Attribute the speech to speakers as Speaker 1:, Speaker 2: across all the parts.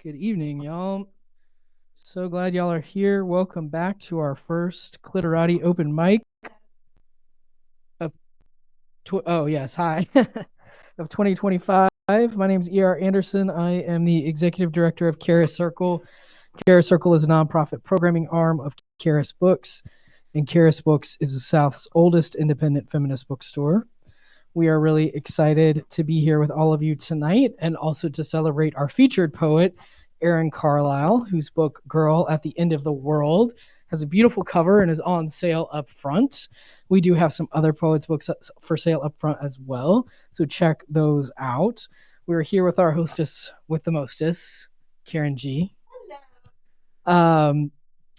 Speaker 1: Good evening, y'all. So glad y'all are here. Welcome back to our first Cliterati open mic of yes, hi. Of 2025. My name is E.R. Anderson. I am the executive director of Charis Circle. Charis Circle is a nonprofit programming arm of Charis Books, and Charis Books is the South's oldest independent feminist bookstore. We are really excited to be here with all of you tonight and also to celebrate our featured poet, Erin Carlyle, whose book Girl at the End of the World has a beautiful cover and is on sale up front. We do have some other poets' books for sale up front as well, so check those out. We're here with our hostess with the mostess, Karen G. And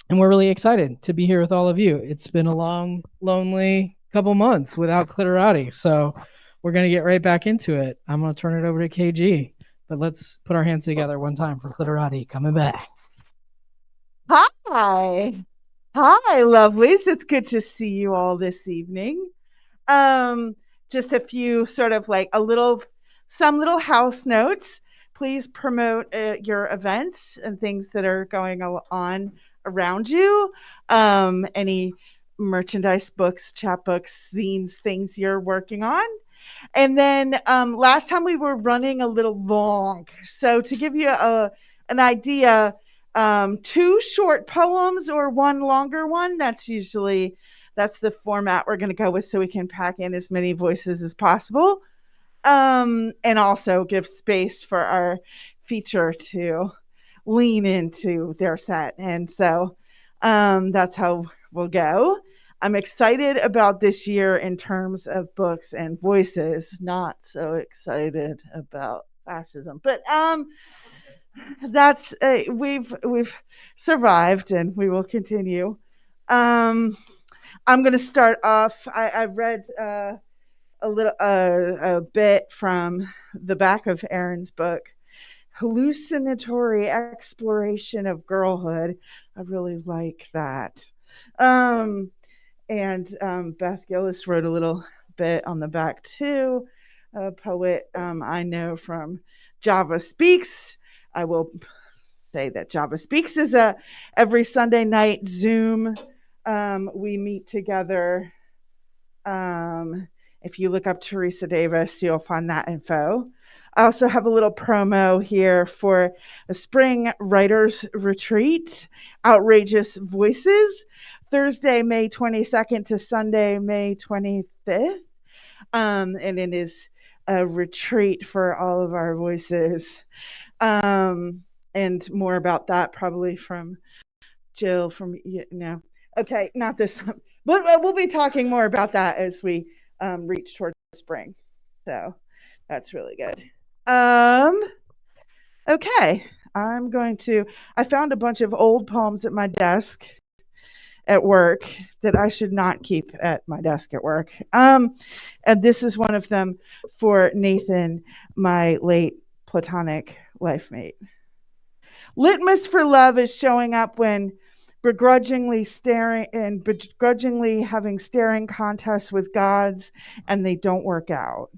Speaker 1: we're really excited to be here with all of you. It's been a long, lonely couple months without Cliterati, so we're going to get right back into it. I'm going to turn it over to KG, but let's put our hands together one time for Cliterati coming back.
Speaker 2: Hi. Hi, lovelies. It's good to see you all this evening. Just a few sort of like some little house notes. Please promote your events and things that are going on around you. Any merchandise, books, chapbooks, zines, things you're working on. And then last time we were running a little long. So to give you an idea, two short poems or one longer one, that's the format we're going to go with, so we can pack in as many voices as possible, and also give space for our feature to lean into their set. And so that's how we'll go. I'm excited about this year in terms of books and voices, not so excited about fascism, but that's we've survived and we will continue. I'm going to start off. I read a bit from the back of Erin's book, Hallucinatory Exploration of Girlhood. I really like that. And Beth Gillis wrote a little bit on the back too. A poet I know from Java Speaks. I will say that Java Speaks is a every Sunday night Zoom. We meet together. If you look up Theresa Davis, you'll find that info. I also have a little promo here for a spring writers retreat, Outrageous Voices, Thursday, May 22nd to Sunday, May 25th. And it is a retreat for all of our voices. And more about that probably from Jill Okay, not this time, but we'll be talking more about that as we reach towards spring. So that's really good. Okay, I found a bunch of old poems at my desk at work that I should not keep at my desk at work. And this is one of them for Nathan, my late platonic life mate. Litmus for love is showing up when begrudgingly having staring contests with gods and they don't work out.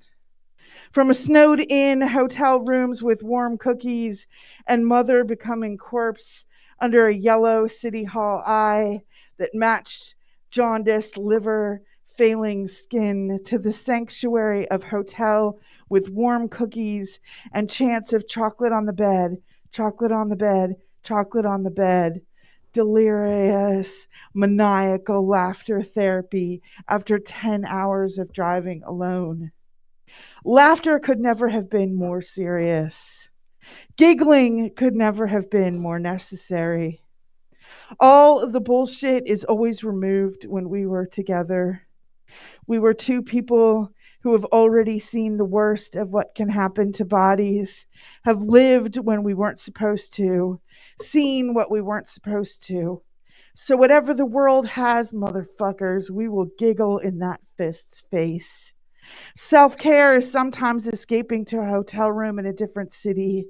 Speaker 2: From a snowed in hotel rooms with warm cookies and mother becoming corpse under a yellow city hall eye that matched jaundiced liver failing skin, to the sanctuary of hotel with warm cookies and chants of chocolate on the bed, chocolate on the bed, chocolate on the bed. Delirious, maniacal laughter therapy after 10 hours of driving alone. Laughter could never have been more serious. Giggling could never have been more necessary. All of the bullshit is always removed when we were together. We were two people who have already seen the worst of what can happen to bodies, have lived when we weren't supposed to, seen what we weren't supposed to. So whatever the world has, motherfuckers, we will giggle in that fist's face. Self-care is sometimes escaping to a hotel room in a different city.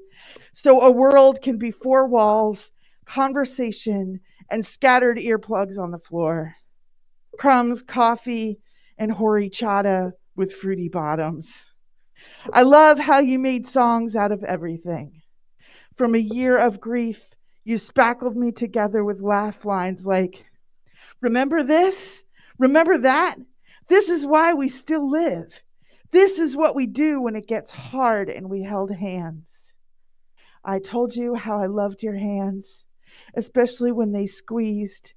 Speaker 2: So a world can be four walls, conversation, and scattered earplugs on the floor. Crumbs, coffee, and horchata with fruity bottoms. I love how you made songs out of everything. From a year of grief, you spackled me together with laugh lines like, remember this? Remember that? This is why we still live. This is what we do when it gets hard, and we held hands. I told you how I loved your hands, especially when they squeezed,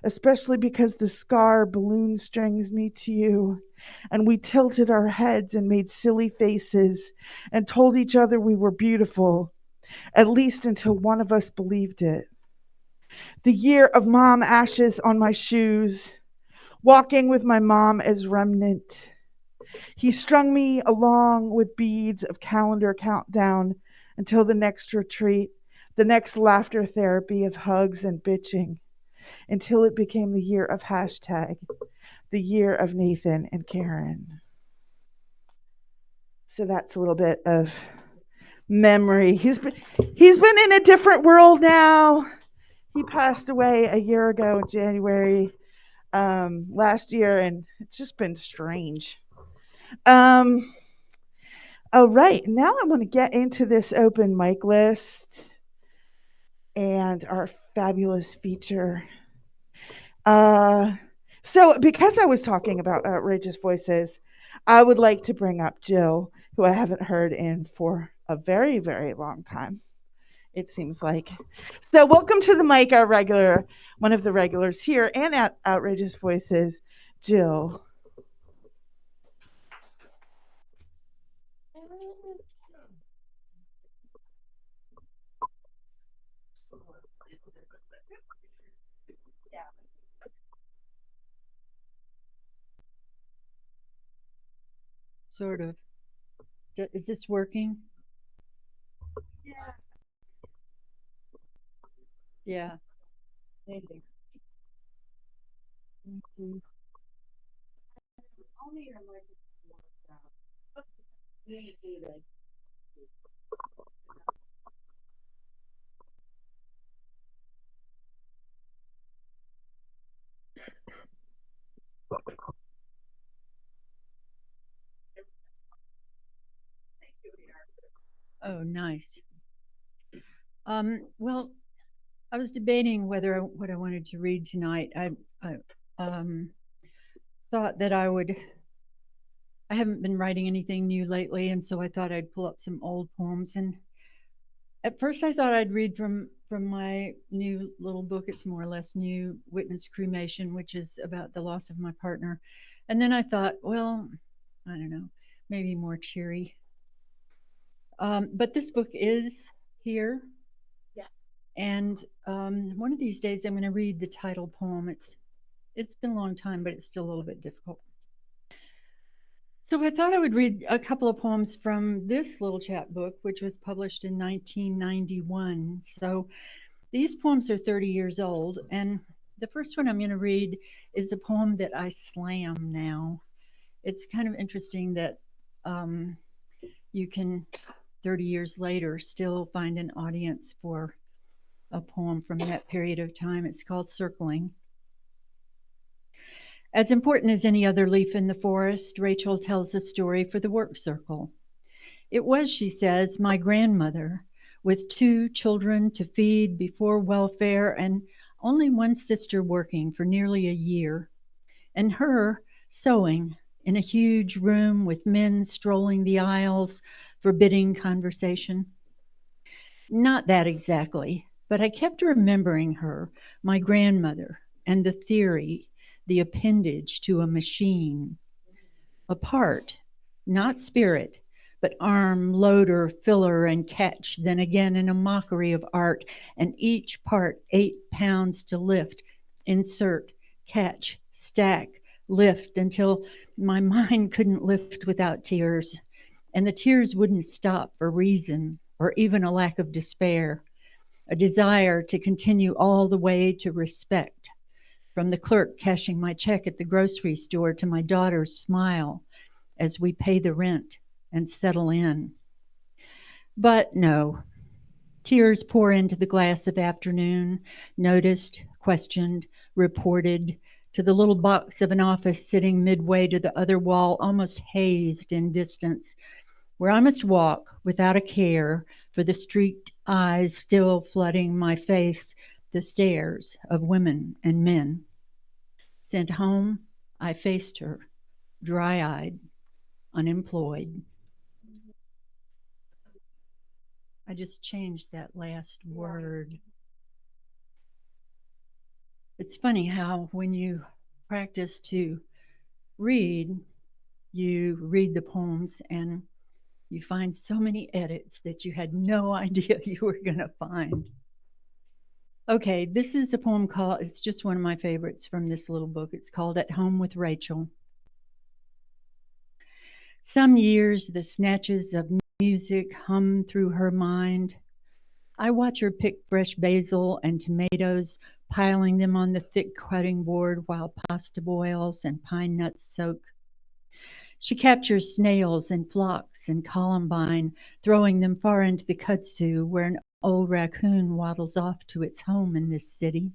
Speaker 2: especially because the scar balloon strings me to you. And we tilted our heads and made silly faces and told each other we were beautiful, at least until one of us believed it. The year of mom ashes on my shoes, walking with my mom as remnant. He strung me along with beads of calendar countdown until the next retreat, the next laughter therapy of hugs and bitching, until it became the year of hashtag, the year of Nathan and Karen. So that's a little bit of memory. He's been in a different world now. He passed away a year ago in January last year, and it's just been strange. All right, now I'm going to get into this open mic list and our fabulous feature. So because I was talking about outrageous voices, I would like to bring up Jill, who I haven't heard in for a very, very long time, it seems like. So welcome to the mic, one of the regulars here and at Outrageous Voices, Jill.
Speaker 3: Sort of. Is this working? Yeah. Thank you. Oh, nice. Well, I was debating what I wanted to read tonight. I thought that I haven't been writing anything new lately, and so I thought I'd pull up some old poems. And at first, I thought I'd read from my new little book. It's more or less new, Witness Cremation, which is about the loss of my partner. And then I thought, well, I don't know, maybe more cheery. But this book is here. Yeah. And one of these days, I'm going to read the title poem. It's been a long time, but it's still a little bit difficult. So I thought I would read a couple of poems from this little chapbook, which was published in 1991. So these poems are 30 years old. And the first one I'm going to read is a poem that I slam now. It's kind of interesting that you can, 30 years later, still find an audience for a poem from that period of time. It's called Circling. As important as any other leaf in the forest, Rachel tells a story for the work circle. It was, she says, my grandmother, with 2 children to feed before welfare and only one sister working for nearly a year, and her sewing in a huge room with men strolling the aisles, forbidding conversation. Not that exactly, but I kept remembering her, my grandmother, and the theory, the appendage to a machine. A part, not spirit, but arm, loader, filler, and catch, then again in a mockery of art, and each part 8 pounds to lift, insert, catch, stack, lift, until my mind couldn't lift without tears, and the tears wouldn't stop for reason or even a lack of despair, a desire to continue all the way to respect, from the clerk cashing my check at the grocery store to my daughter's smile as we pay the rent and settle in. But no, tears pour into the glass of afternoon, noticed, questioned, reported, to the little box of an office sitting midway to the other wall, almost hazed in distance, where I must walk without a care for the streaked eyes still flooding my face, the stares of women and men. Sent home, I faced her, dry-eyed, unemployed. I just changed that last word. It's funny how when you practice to read, you read the poems and you find so many edits that you had no idea you were going to find. Okay, this is a poem called, it's just one of my favorites from this little book. It's called At Home with Rachel. Some years the snatches of music hum through her mind. I watch her pick fresh basil and tomatoes, piling them on the thick cutting board while pasta boils and pine nuts soak. She captures snails and phlox and columbine, throwing them far into the kudzu, where an old raccoon waddles off to its home in this city.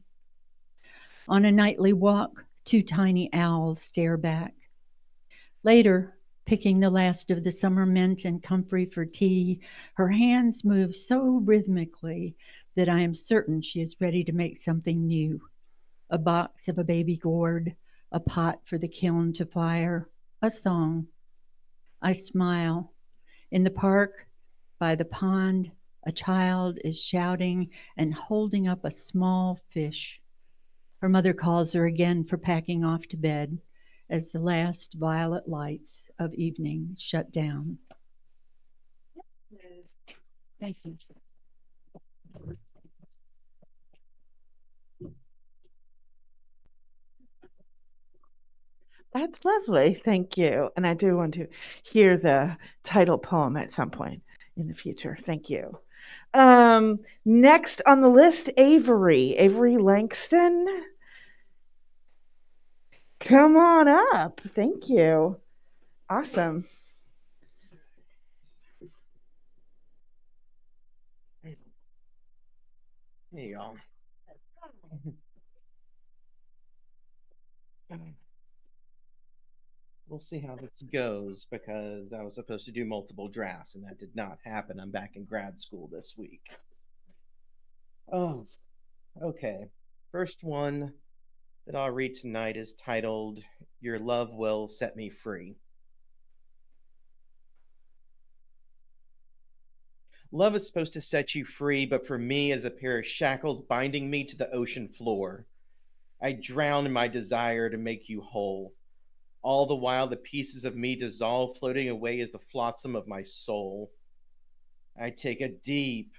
Speaker 3: On a nightly walk, two tiny owls stare back. Later, picking the last of the summer mint and comfrey for tea, her hands move so rhythmically that I am certain she is ready to make something new. A box of a baby gourd, a pot for the kiln to fire, a song. I smile. In the park, by the pond, a child is shouting and holding up a small fish. Her mother calls her again for packing off to bed as the last violet lights of evening shut down. Thank you.
Speaker 2: That's lovely. Thank you. And I do want to hear the title poem at some point in the future. Thank you. Next on the list, Avery Langston. Come on up. Thank you. Awesome.
Speaker 4: Hey, y'all. We'll see how this goes because I was supposed to do multiple drafts and that did not happen. I'm back in grad school this week. Oh, okay. First one that I'll read tonight is titled Your Love Will Set Me Free. Love is supposed to set you free, but for me, as a pair of shackles binding me to the ocean floor. I drown in my desire to make you whole. All the while, the pieces of me dissolve, floating away as the flotsam of my soul. I take a deep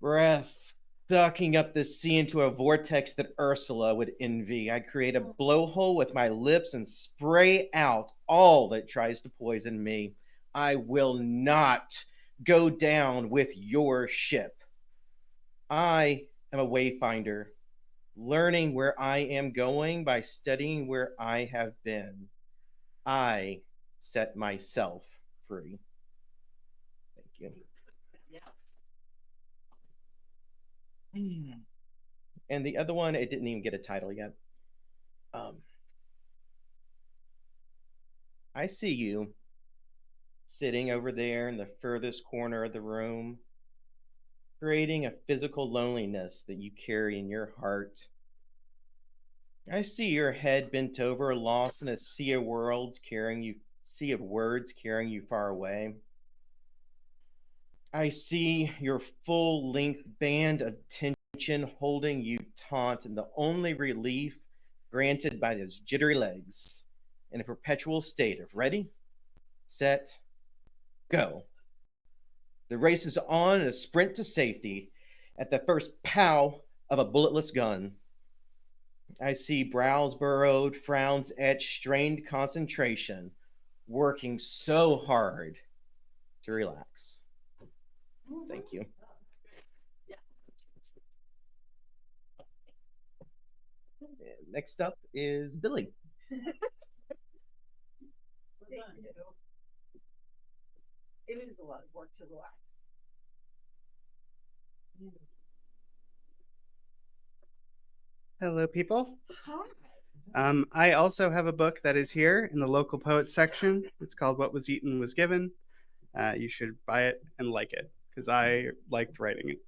Speaker 4: breath, sucking up the sea into a vortex that Ursula would envy. I create a blowhole with my lips and spray out all that tries to poison me. I will not go down with your ship. I am a wayfinder, learning where I am going by studying where I have been. I set myself free. Thank you. Yes. And the other one, it didn't even get a title yet. I see you sitting over there in the furthest corner of the room, creating a physical loneliness that you carry in your heart. I see your head bent over, lost in a sea of words carrying you far away. I see your full-length band of tension holding you taut, and the only relief granted by those jittery legs in a perpetual state of ready, set, go. The race is on in a sprint to safety at the first pow of a bulletless gun. I see brows burrowed, frowns etched, strained concentration, working so hard to relax. Thank you. Next up is Billy.
Speaker 2: It is a lot of work to relax.
Speaker 5: Hello, people.
Speaker 2: Hi.
Speaker 5: I also have a book that is here in the local poets section. It's called What Was Eaten Was Given. You should buy it and like it. because I liked writing it.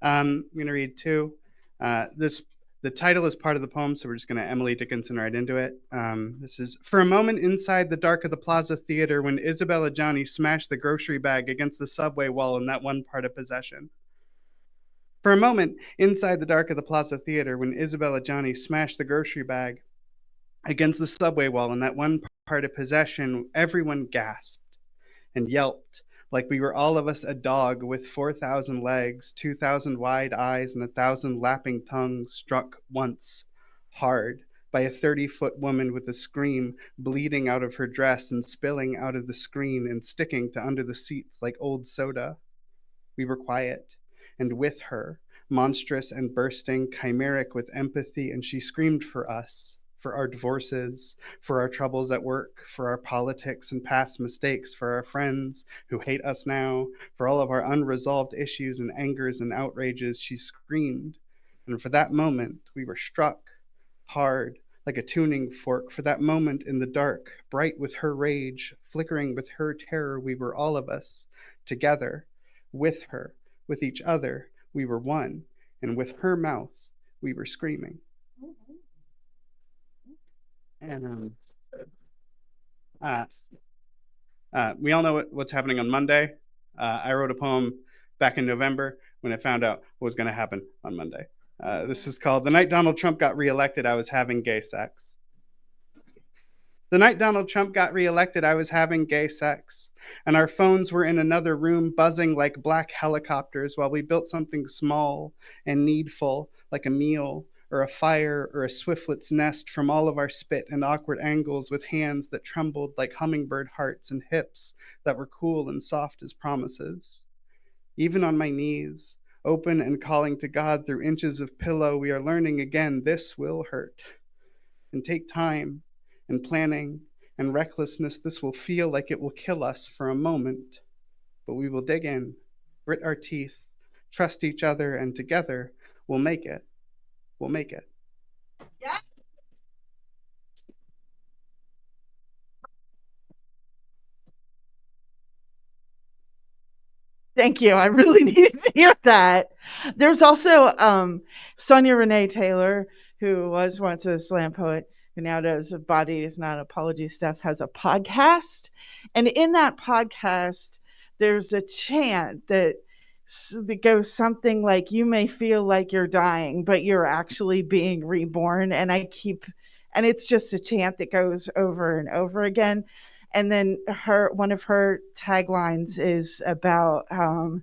Speaker 5: I'm going to read two. The title is part of the poem, so we're just going to Emily Dickinson right into it. This is, for a moment inside the dark of the Plaza Theater when Isabella Johnny smashed the grocery bag against the subway wall in that one part of possession. For a moment inside the dark of the Plaza Theater when Isabella Johnny smashed the grocery bag against the subway wall in that one part of possession, everyone gasped and yelped like we were all of us a dog with 4,000 legs, 2,000 wide eyes, and 1,000 lapping tongues struck once, hard, by a 30-foot woman with a scream, bleeding out of her dress and spilling out of the screen and sticking to under the seats like old soda. We were quiet, and with her, monstrous and bursting, chimeric with empathy, and she screamed for us, for our divorces, for our troubles at work, for our politics and past mistakes, for our friends who hate us now, for all of our unresolved issues and angers and outrages. She screamed, and for that moment we were struck hard like a tuning fork. For that moment in the dark, bright with her rage, flickering with her terror, we were all of us together, with her, with each other, we were one, and with her mouth we were screaming. And we all know what's happening on Monday. I wrote a poem back in November when I found out what was going to happen on Monday. This is called The Night Donald Trump Got Reelected, I Was Having Gay Sex. The night Donald Trump got reelected, I was having gay sex, and our phones were in another room buzzing like black helicopters while we built something small and needful, like a meal or a fire or a swiftlet's nest from all of our spit and awkward angles, with hands that trembled like hummingbird hearts and hips that were cool and soft as promises. Even on my knees, open and calling to God through inches of pillow, we are learning again this will hurt and take time and planning and recklessness. This will feel like it will kill us for a moment, but we will dig in, grit our teeth, trust each other, and together we'll make it. We'll make it.
Speaker 2: Yeah. Thank you. I really needed to hear that. There's also Sonia Renee Taylor, who was once a slam poet, who now does Body Is Not Apology stuff, has a podcast. And in that podcast, there's a chant that goes something like, you may feel like you're dying, but you're actually being reborn. And it's just a chant that goes over and over again. And then one of her taglines is about how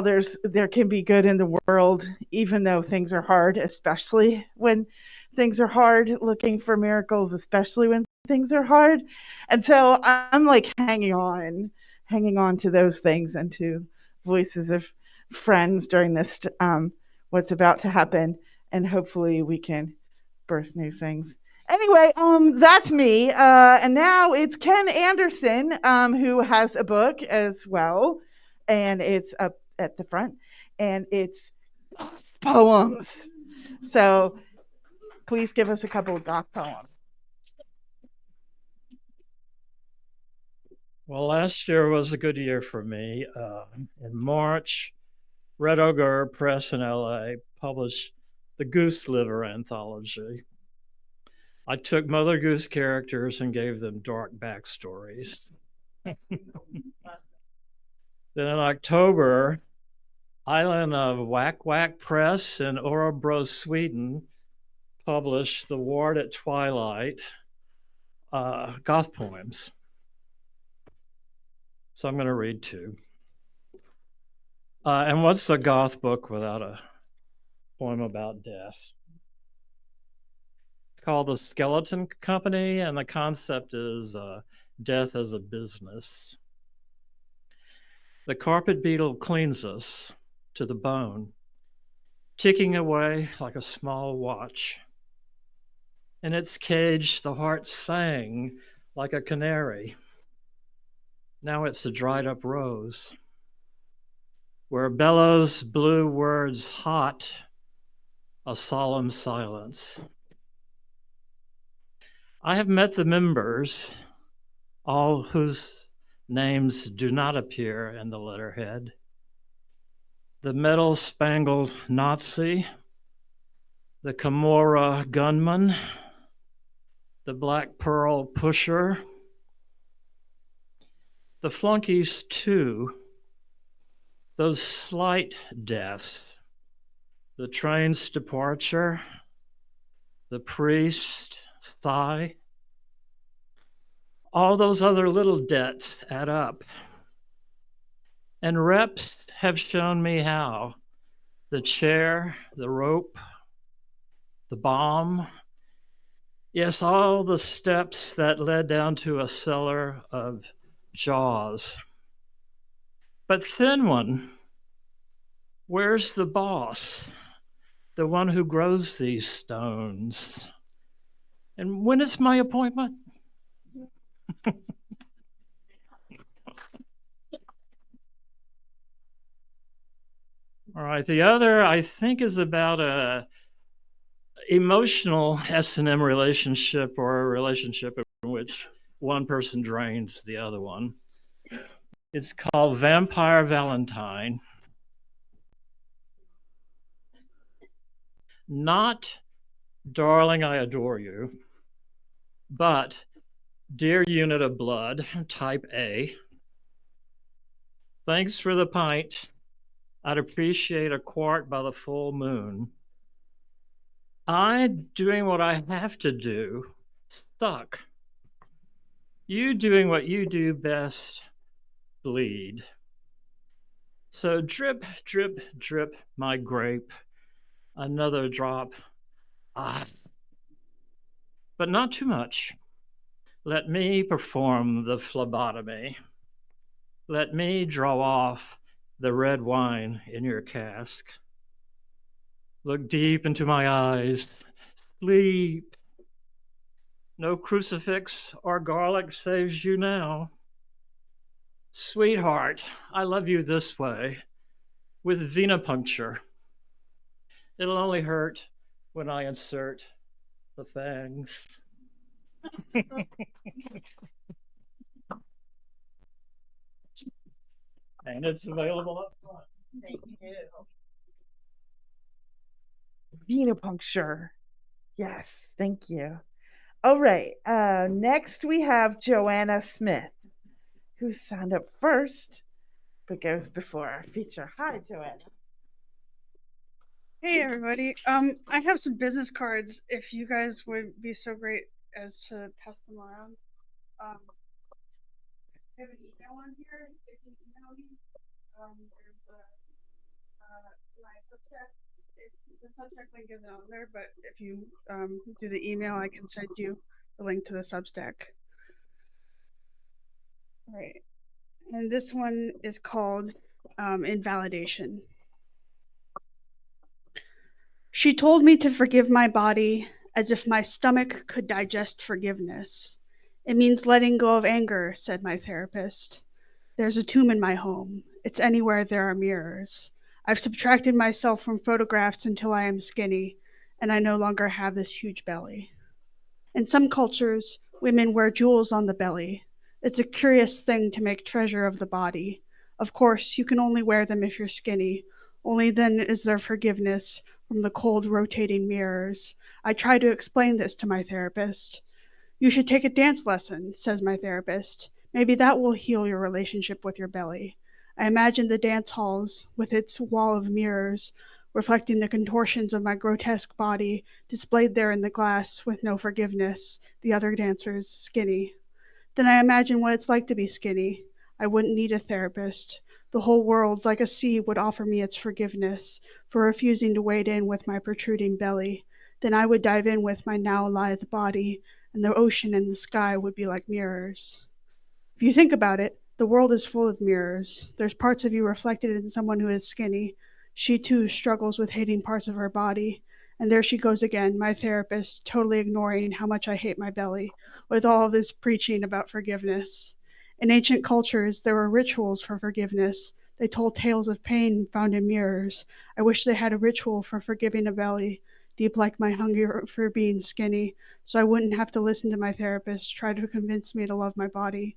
Speaker 2: there can be good in the world, even though things are hard, especially when things are hard, looking for miracles, especially when things are hard. And so I'm like hanging on to those things and to voices of friends during this, what's about to happen. And hopefully we can birth new things. Anyway, that's me. And now it's Ken Anderson, who has a book as well. And it's up at the front. And it's goth poems. So please give us a couple of goth poems.
Speaker 6: Well, last year was a good year for me. In March, Red Ogre Press in LA published the Goose Liver anthology. I took Mother Goose characters and gave them dark backstories. Then in October, Island of Whack Whack Press in Örebro, Sweden, published The Ward at Twilight goth poems. So I'm going to read two. And what's a goth book without a poem about death? It's called The Skeleton Company, and the concept is death as a business. The carpet beetle cleans us to the bone, ticking away like a small watch. In its cage, the heart sang like a canary. Now it's a dried up rose, where bellows blue words hot, a solemn silence. I have met the members, all whose Names do not appear in the letterhead. The metal-spangled Nazi, the Camorra gunman, the Black Pearl pusher, the flunkies too, those slight deaths, the train's departure, the priest, thigh, all those other little debts add up. And reps have shown me how. The chair, the rope, the bomb, yes, all the steps that led down to a cellar of jaws. But thin one, where's the boss? The one who grows these stones. And when is my appointment? All right, the other I think is about a emotional S&M relationship, or a relationship in which one person drains the other one. It's called Vampire Valentine. Not, darling, I adore you, but dear unit of blood, type A, thanks for the pint. I'd appreciate a quart by the full moon. I doing what I have to do, stuck. You doing what you do best, bleed. So drip, drip, drip, my grape. Another drop. But not too much. Let me perform the phlebotomy. Let me draw off the red wine in your cask. Look deep into my eyes. Sleep. No crucifix or garlic saves you now. Sweetheart, I love you this way, with venipuncture. It'll only hurt when I insert the fangs. And it's available up front.
Speaker 2: Thank you. Venipuncture. Yes, thank you. All right. Next we have Joanna Smith, who signed up first, but goes before our feature. Hi, Joanna.
Speaker 7: Hey everybody. I have some business cards if you guys would be so great as to pass them around. I have an email on here. If you email me, there's my subject. It's the subject link isn't on there, but if you do the email, I can send you the link to the Substack. All right. And this one is called Invalidation. She told me to forgive my body as if my stomach could digest forgiveness. It means letting go of anger, said my therapist. There's a tomb in my home. It's anywhere there are mirrors. I've subtracted myself from photographs until I am skinny, and I no longer have this huge belly. In some cultures, women wear jewels on the belly. It's a curious thing to make treasure of the body. Of course, you can only wear them if you're skinny. Only then is there forgiveness from the cold rotating mirrors. I try to explain this to my therapist. You should take a dance lesson, says my therapist. Maybe that will heal your relationship with your belly. I imagine the dance halls with its wall of mirrors, reflecting the contortions of my grotesque body displayed there in the glass with no forgiveness, the other dancers skinny. Then I imagine what it's like to be skinny. I wouldn't need a therapist. The whole world, like a sea, would offer me its forgiveness for refusing to wade in with my protruding belly. Then I would dive in with my now lithe body, and the ocean and the sky would be like mirrors. If you think about it, the world is full of mirrors. There's parts of you reflected in someone who is skinny. She too struggles with hating parts of her body. And there she goes again, my therapist, totally ignoring how much I hate my belly, with all this preaching about forgiveness. In ancient cultures, there were rituals for forgiveness. They told tales of pain found in mirrors. I wish they had a ritual for forgiving a belly, deep like my hunger for being skinny, so I wouldn't have to listen to my therapist try to convince me to love my body.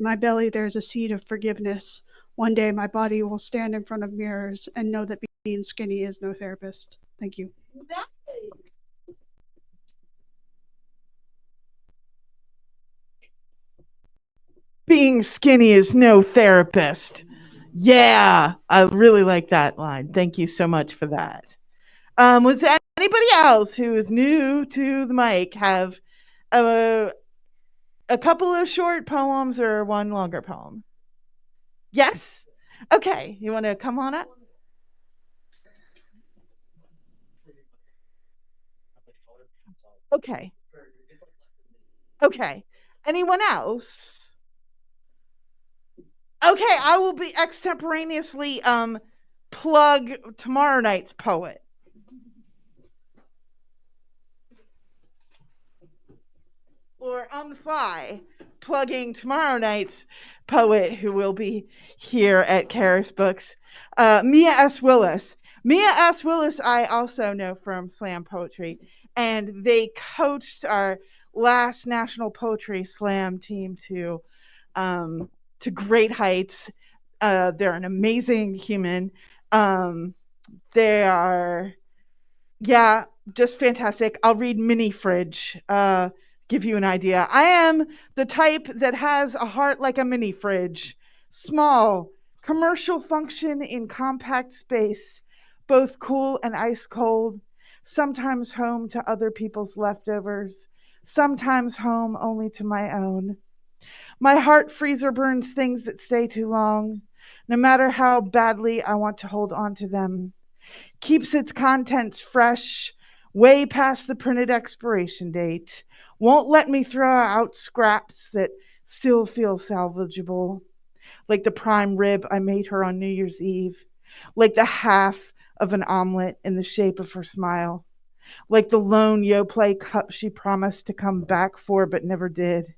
Speaker 7: In my belly there's a seed of forgiveness. One day my body will stand in front of mirrors and know that being skinny is no therapist. Thank you.
Speaker 2: Being skinny is no therapist. Yeah, I really like that line. Thank you so much for that. Was anybody else who is new to the mic have a couple of short poems or one longer poem? Yes? Okay, you want to come on up? Okay. Okay. Anyone else? Okay, I will be extemporaneously plug tomorrow night's poet. Or on the fly, plugging tomorrow night's poet who will be here at Charis Books, Mia S. Willis. Mia S. Willis, I also know from Slam Poetry, and they coached our last National Poetry Slam team to great heights. They're an amazing human. They are, yeah, just fantastic. I'll read Mini Fridge. Give you an idea. I am the type that has a heart like a mini fridge. Small, commercial function in compact space, both cool and ice cold, sometimes home to other people's leftovers, sometimes home only to my own. My heart freezer burns things that stay too long, no matter how badly I want to hold on to them. Keeps its contents fresh, way past the printed expiration date. Won't let me throw out scraps that still feel salvageable, like the prime rib I made her on New Year's Eve, like the half of an omelet in the shape of her smile, like the lone Yoplait cup she promised to come back for but never did.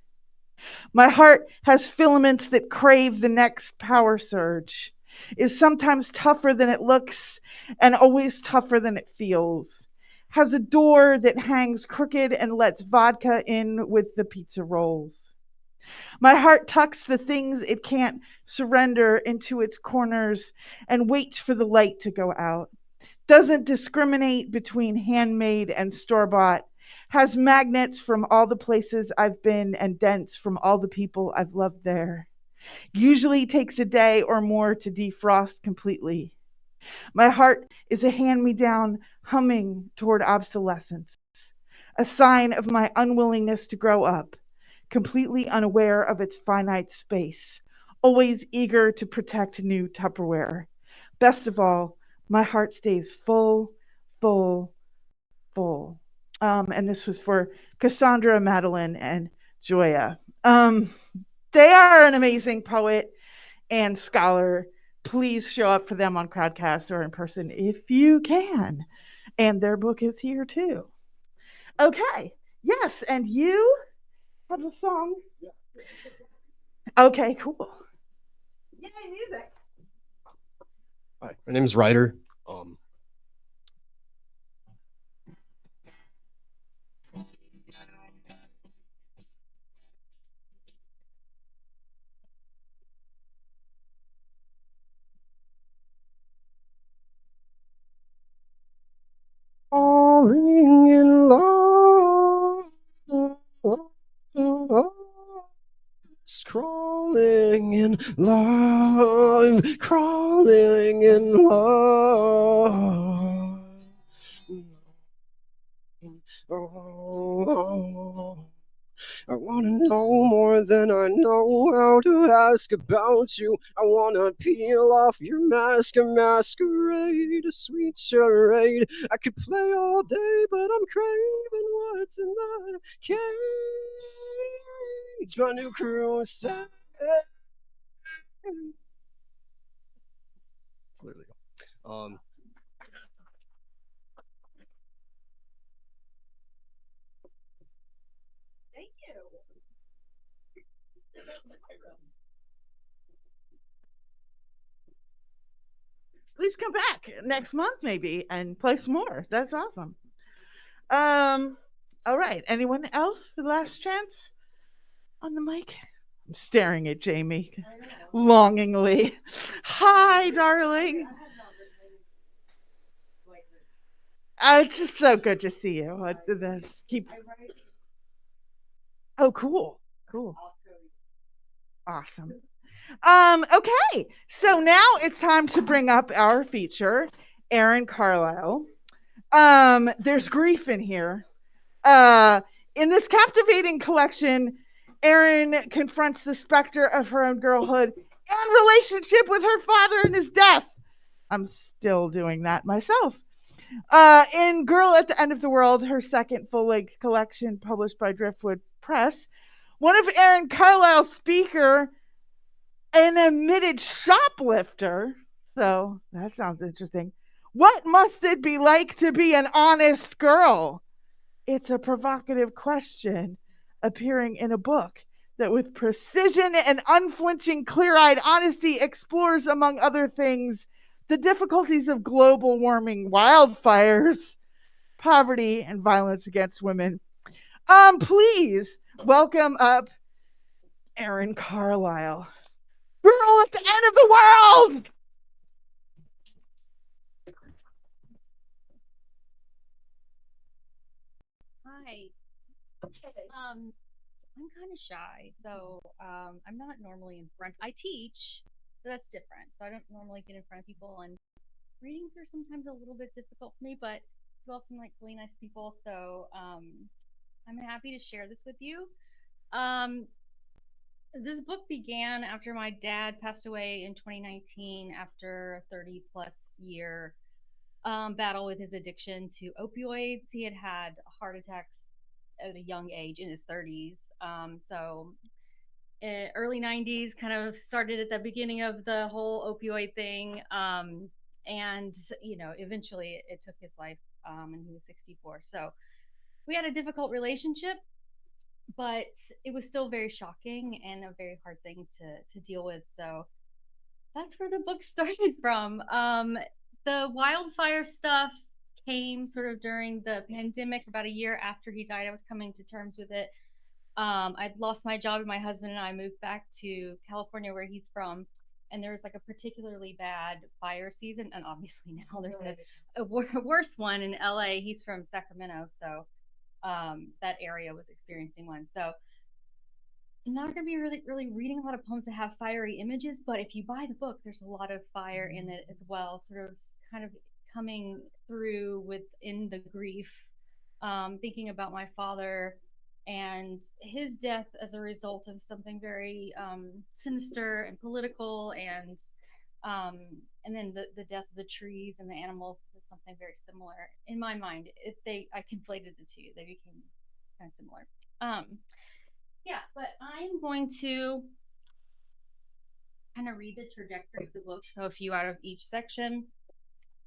Speaker 2: My heart has filaments that crave the next power surge, is sometimes tougher than it looks and always tougher than it feels. Has a door that hangs crooked and lets vodka in with the pizza rolls. My heart tucks the things it can't surrender into its corners and waits for the light to go out. Doesn't discriminate between handmade and store-bought. Has magnets from all the places I've been and dents from all the people I've loved there. Usually takes a day or more to defrost completely. My heart is a hand-me-down humming toward obsolescence, a sign of my unwillingness to grow up, completely unaware of its finite space, always eager to protect new Tupperware. Best of all, my heart stays full, full, full. And this was for Cassandra, Madeline, and Joya. They are an amazing poet and scholar. Please show up for them on Crowdcast or in person if you can. And their book is here too. Okay. Yes. And you have a song? Okay, cool. Yay, music.
Speaker 8: Hi, my name is Ryder. Falling in love, crawling in love, crawling in love. Oh, I want to know more than I know how to ask about you. I want to peel off your mask, a masquerade, a sweet charade. I could play all day, but I'm craving what's in the cage. My new crusade. That's literally
Speaker 2: Thank you. Please come back next month maybe and play some more. That's awesome. All right. Anyone else for the last chance on the mic? I'm staring at Jamie longingly. Hi, darling. It's just so good to see you. Oh, cool. Awesome. Okay, so now it's time to bring up our feature, Erin Carlyle. There's grief in here. In this captivating collection, Erin confronts the specter of her own girlhood and relationship with her father and his death. I'm still doing that myself. In Girl at the End of the World, her second full-length collection published by Driftwood Press, one of Erin Carlyle's speaker, an admitted shoplifter, so that sounds interesting. What must it be like to be an honest girl? It's a provocative question appearing in a book that with precision and unflinching clear-eyed honesty explores, among other things, the difficulties of global warming, wildfires, poverty, and violence against women. Please welcome up Erin Carlyle. Girl at the End of the World!
Speaker 9: Hi. I'm kind of shy, so I'm not normally in front. I teach, so that's different. So I don't normally get in front of people, and readings are sometimes a little bit difficult for me, but you all seem like really nice people, so I'm happy to share this with you. This book began after my dad passed away in 2019 after a 30 plus year battle with his addiction to opioids. He had had heart attacks at a young age in his 30s. Early 90s kind of started at the beginning of the whole opioid thing. And, eventually it took his life and he was 64. So we had a difficult relationship, but it was still very shocking and a very hard thing to deal with. So that's where the book started from. The wildfire stuff came sort of during the pandemic, about a year after he died. I was coming to terms with it. I'd lost my job, and my husband and I moved back to California, where he's from. And there was like a particularly bad fire season. And obviously now there's a worse one in LA. He's from Sacramento. So that area was experiencing one. So I'm not going to be really reading a lot of poems that have fiery images, but if you buy the book, there's a lot of fire in it as well, sort of kind of coming through within the grief, thinking about my father and his death as a result of something very sinister and political, and then the death of the trees and the animals is something very similar in my mind. I conflated the two, they became kind of similar. Yeah, but I'm going to kind of read the trajectory of the book. So a few out of each section,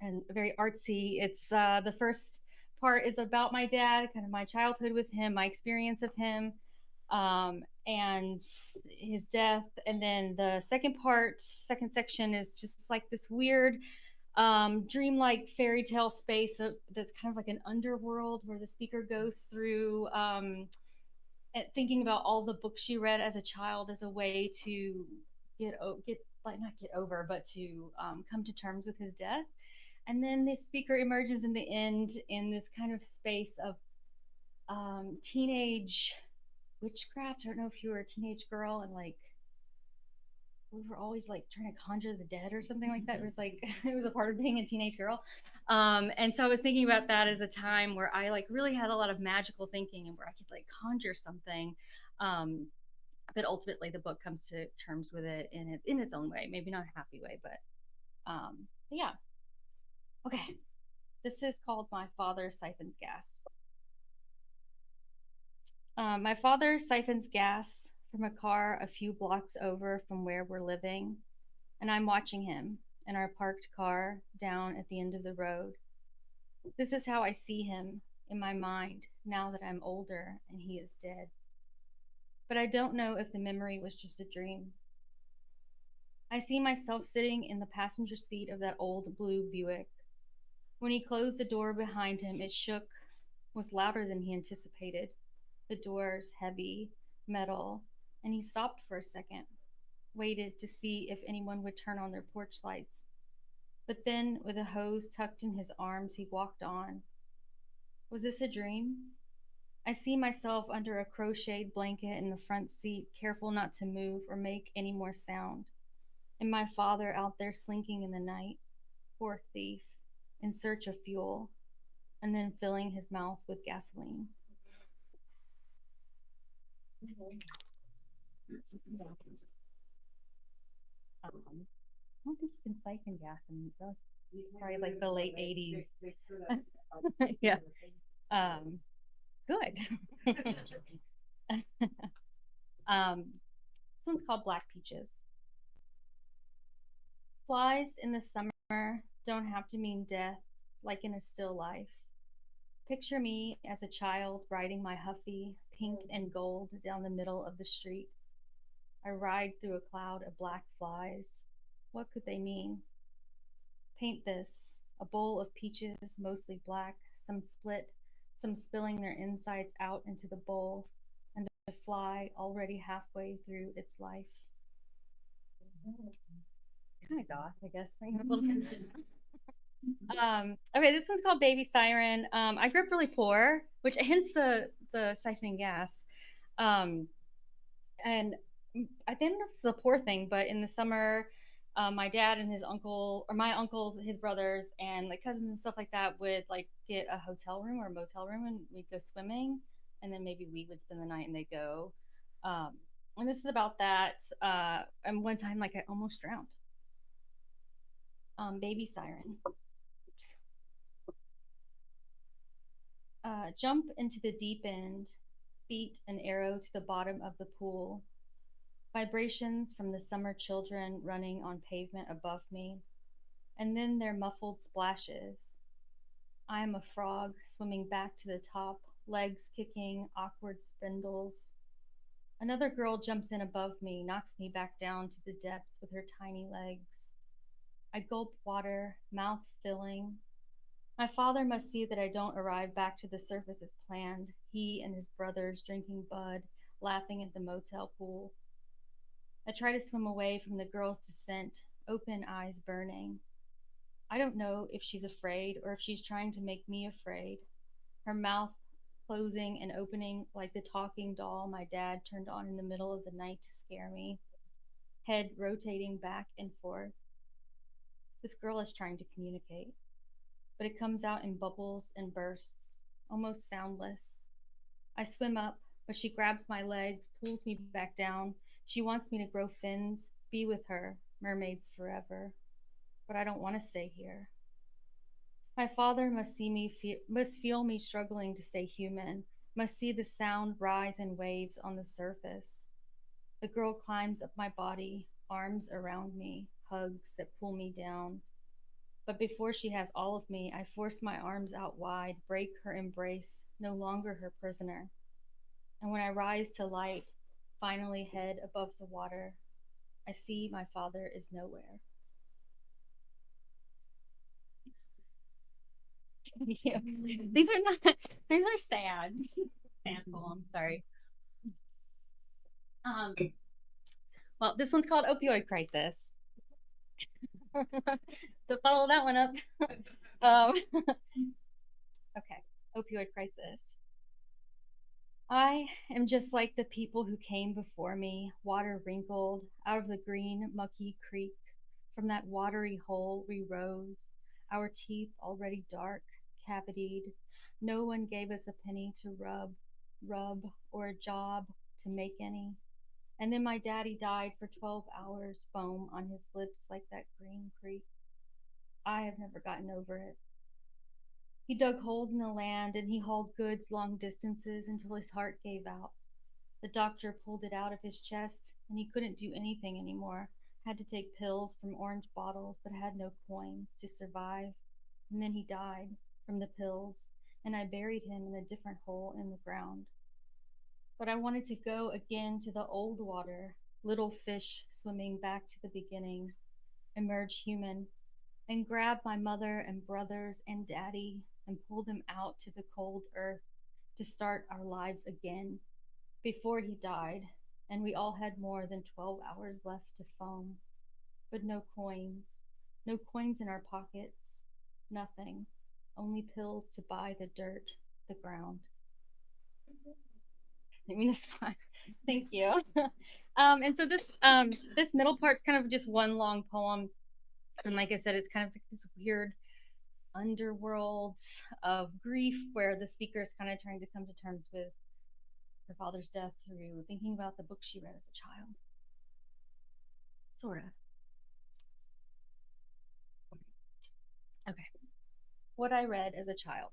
Speaker 9: and very artsy. It's the first part is about my dad, kind of my childhood with him, my experience of him, and his death. And then the second section is just like this weird dreamlike fairy tale space that's kind of like an underworld where the speaker goes through thinking about all the books she read as a child as a way to not get over, but to come to terms with his death. And then the speaker emerges in the end in this kind of space of teenage witchcraft. I don't know if you were a teenage girl and like we were always like trying to conjure the dead or something like that. It was like it was a part of being a teenage girl. And so I was thinking about that as a time where I like really had a lot of magical thinking and where I could like conjure something. But ultimately the book comes to terms with it in its own way, maybe not a happy way, but yeah. Okay. This is called My Father Siphons Gas. My father siphons gas from a car a few blocks over from where we're living, and I'm watching him in our parked car down at the end of the road. This is how I see him in my mind now that I'm older and he is dead. But I don't know if the memory was just a dream. I see myself sitting in the passenger seat of that old blue Buick. When he closed the door behind him, it shook, was louder than he anticipated. The doors heavy, metal, and he stopped for a second, waited to see if anyone would turn on their porch lights. But then, with a hose tucked in his arms, he walked on. Was this a dream? I see myself under a crocheted blanket in the front seat, careful not to move or make any more sound. And my father out there slinking in the night, poor thief, in search of fuel, and then filling his mouth with gasoline. I don't think you can siphon gas, and that was probably like the late 80s. Yeah. Good. This one's called Black Peaches. Flies in the summer don't have to mean death, like in a still life. Picture me as a child riding my Huffy, pink and gold, down the middle of the street. I ride through a cloud of black flies. What could they mean? Paint this, a bowl of peaches, mostly black, some split, some spilling their insides out into the bowl, and a fly already halfway through its life. Kind of goth, I guess. Okay, this one's called Baby Siren. I grew up really poor, which hence the siphoning gas. And I didn't know if it's a poor thing, but in the summer, my dad and his uncle, or my uncles, his brothers, and like cousins and stuff like that would like get a hotel room or a motel room, and we'd go swimming, and then maybe we would spend the night and they'd go. And this is about that. And one time, like I almost drowned. Baby Siren. Jump into the deep end, beat an arrow to the bottom of the pool. Vibrations from the summer children running on pavement above me, and then their muffled splashes. I am a frog swimming back to the top, legs kicking, awkward spindles. Another girl jumps in above me, knocks me back down to the depths with her tiny legs. I gulp water, mouth filling. My father must see that I don't arrive back to the surface as planned, he and his brothers drinking Bud, laughing at the motel pool. I try to swim away from the girl's descent, open eyes burning. I don't know if she's afraid or if she's trying to make me afraid. Her mouth closing and opening like the talking doll my dad turned on in the middle of the night to scare me. Head rotating back and forth. This girl is trying to communicate, but it comes out in bubbles and bursts, almost soundless. I swim up, but she grabs my legs, pulls me back down. She wants me to grow fins, be with her, mermaids forever. But I don't want to stay here. My father must feel me struggling to stay human, must see the sound rise in waves on the surface. The girl climbs up my body, arms around me, hugs that pull me down. But before she has all of me, I force my arms out wide, break her embrace, no longer her prisoner. And when I rise to light, finally head above the water, I see my father is nowhere. These are not, these are sad. Sadful, I'm sorry. Well, this one's called Opioid Crisis. To follow that one up. Okay, Opioid Crisis. I am just like the people who came before me, water wrinkled out of the green, mucky creek. From that watery hole we rose, our teeth already dark, cavitied. No one gave us a penny to rub, or a job to make any. And then my daddy died for 12 hours, foam on his lips like that green creek. I have never gotten over it. He dug holes in the land and he hauled goods long distances until his heart gave out. The doctor pulled it out of his chest and he couldn't do anything anymore. Had to take pills from orange bottles but had no coins to survive. And then he died from the pills and I buried him in a different hole in the ground. But I wanted to go again to the old water, little fish swimming back to the beginning, emerge human, and grab my mother and brothers and daddy and pull them out to the cold earth to start our lives again before he died, and we all had more than 12 hours left to foam. But no coins in our pockets, nothing, only pills to buy the dirt, the ground. I mean, it's fine. Thank you. And so this middle part's kind of just one long poem, and like I said, it's kind of like this weird underworld of grief where the speaker is kind of trying to come to terms with her father's death through thinking about the book she read as a child. Sort of. Okay. What I read as a child.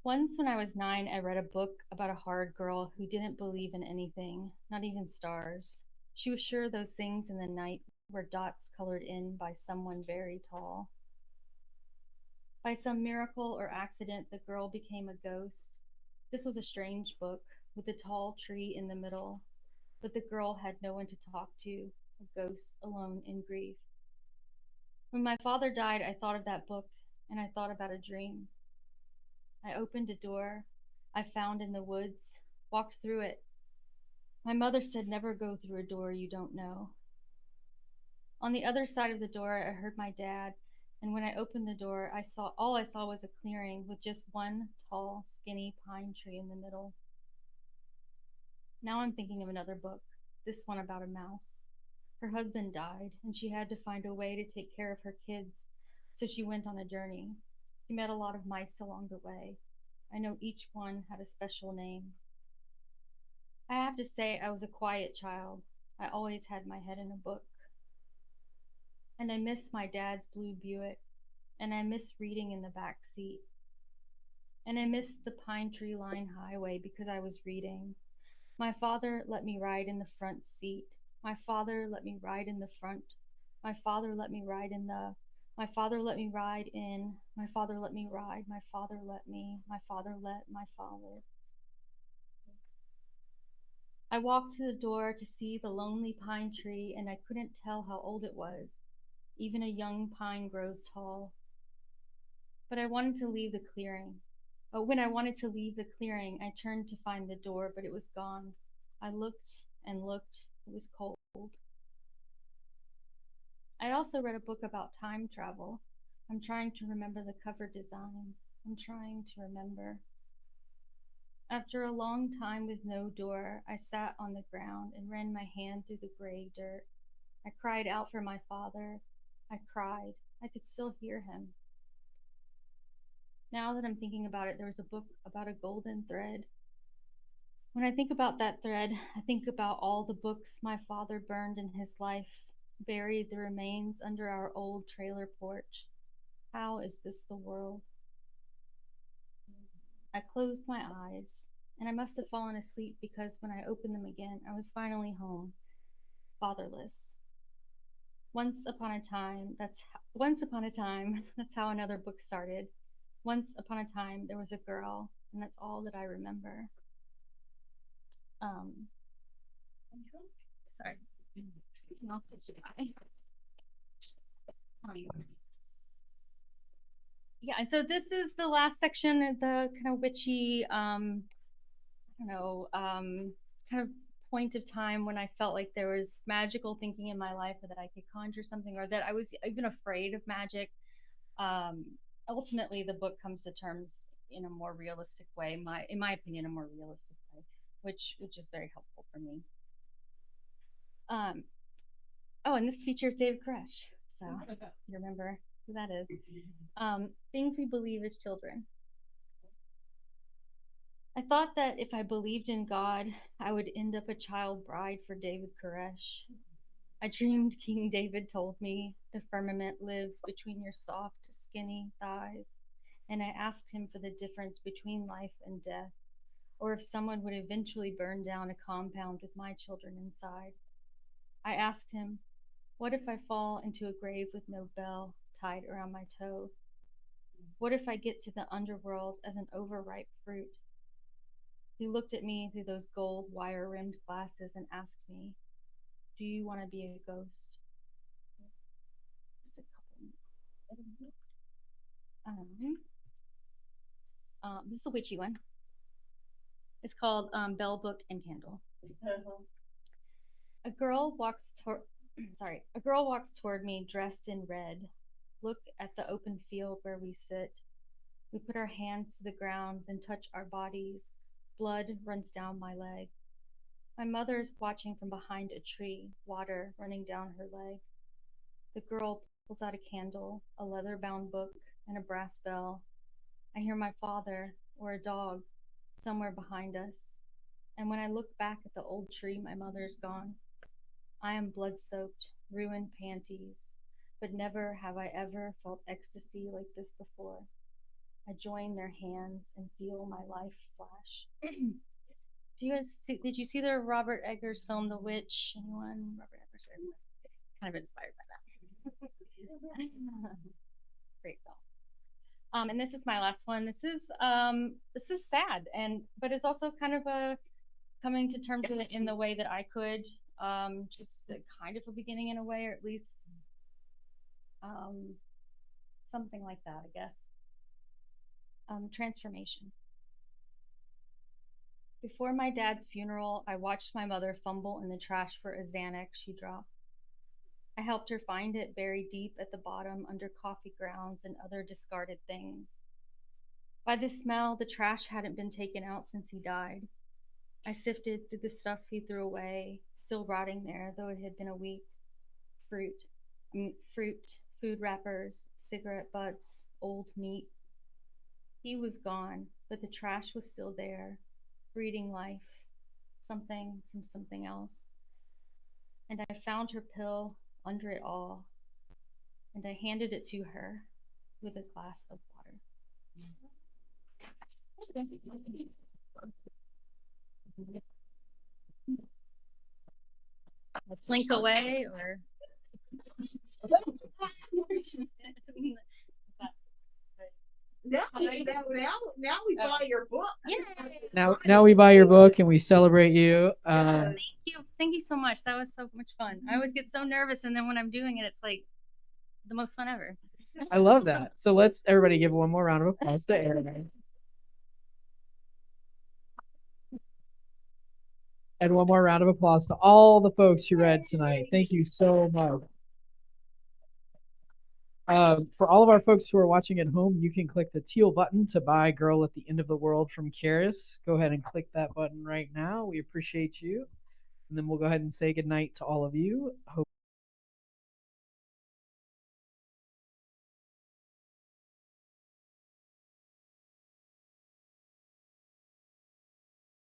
Speaker 9: Once when I was 9, I read a book about a hard girl who didn't believe in anything, not even stars. She was sure those things in the night were dots colored in by someone very tall. By some miracle or accident, the girl became a ghost. This was a strange book with a tall tree in the middle, but the girl had no one to talk to, a ghost alone in grief. When my father died, I thought of that book and I thought about a dream. I opened a door I found in the woods, walked through it. My mother said, never go through a door you don't know. On the other side of the door, I heard my dad, and when I opened the door, all I saw was a clearing with just one tall, skinny pine tree in the middle. Now I'm thinking of another book, this one about a mouse. Her husband died, and she had to find a way to take care of her kids, so she went on a journey. She met a lot of mice along the way. I know each one had a special name. I have to say I was a quiet child. I always had my head in a book. And I miss my dad's blue Buick, and I miss reading in the back seat. And I miss the pine tree line highway because I was reading. My father let me ride in the front seat. My father let me ride in the front. My father let me ride in the. My father let me ride in. My father let me ride. My father let me. My father let my father. I walked to the door to see the lonely pine tree, and I couldn't tell how old it was. Even a young pine grows tall. But I wanted to leave the clearing. But when I wanted to leave the clearing, I turned to find the door, but it was gone. I looked and looked. It was cold. I also read a book about time travel. I'm trying to remember the cover design. I'm trying to remember. After a long time with no door, I sat on the ground and ran my hand through the gray dirt. I cried out for my father. I cried. I could still hear him. Now that I'm thinking about it, there was a book about a golden thread. When I think about that thread, I think about all the books my father burned in his life, buried the remains under our old trailer porch. How is this the world? I closed my eyes, and I must have fallen asleep because when I opened them again, I was finally home, fatherless. Once upon a time, that's how another book started. Once upon a time, there was a girl, and that's all that I remember. Sorry. I'll put it by. Yeah, and so this is the last section of the kind of witchy, kind of point of time when I felt like there was magical thinking in my life, or that I could conjure something, or that I was even afraid of magic. Ultimately, the book comes to terms in a more realistic way, in my opinion, a more realistic way, which is very helpful for me. Oh, and this features David Koresh, so you remember who that is. Things we believe as children. I thought that if I believed in God, I would end up a child bride for David Koresh. I dreamed King David told me the firmament lives between your soft, skinny thighs, and I asked him for the difference between life and death, or if someone would eventually burn down a compound with my children inside. I asked him, what if I fall into a grave with no bell tied around my toe? What if I get to the underworld as an overripe fruit? He looked at me through those gold wire-rimmed glasses and asked me, do you want to be a ghost? Just a couple. This is a witchy one. It's called Bell, Book, and Candle. A girl walks toward a girl walks toward me dressed in red. Look at the open field where we sit. We put our hands to the ground, then touch our bodies. Blood runs down my leg. My mother is watching from behind a tree, water running down her leg. The girl pulls out a candle, a leather-bound book, and a brass bell. I hear my father, or a dog, somewhere behind us. And when I look back at the old tree, my mother's gone. I am blood-soaked, ruined panties, but never have I ever felt ecstasy like this before. I join their hands and feel my life flash. Did you see the Robert Eggers film, The Witch? Anyone? Robert Eggers? Kind of inspired by that. Great film. And this is my last one. This is sad, but it's also kind of a coming to terms with it in the way that I could. Just kind of a beginning in a way, or at least something like that, I guess. Transformation. Before my dad's funeral, I watched my mother fumble in the trash for a Xanax she dropped. I helped her find it buried deep at the bottom under coffee grounds and other discarded things. By the smell, the trash hadn't been taken out since he died. I sifted through the stuff he threw away, still rotting there, though it had been a week. Fruit, food wrappers, cigarette butts, old meat. He was gone, but the trash was still there, breathing life, something from something else. And I found her pill under it all, and I handed it to her with a glass of water. I'll slink away, or
Speaker 2: Now we buy your book.
Speaker 1: Now we buy your book and we celebrate you.
Speaker 9: Thank you so much. That was so much fun. I always get so nervous, and then when I'm doing it, it's like the most fun ever.
Speaker 1: I love that. So let's everybody give one more round of applause to Erin. And one more round of applause to all the folks who read tonight. Thank you so much. For all of our folks who are watching at home, you can click the teal button to buy Girl at the End of the World from Charis. Go ahead and click that button right now. We appreciate you. And then we'll go ahead and say goodnight to all of you. Hope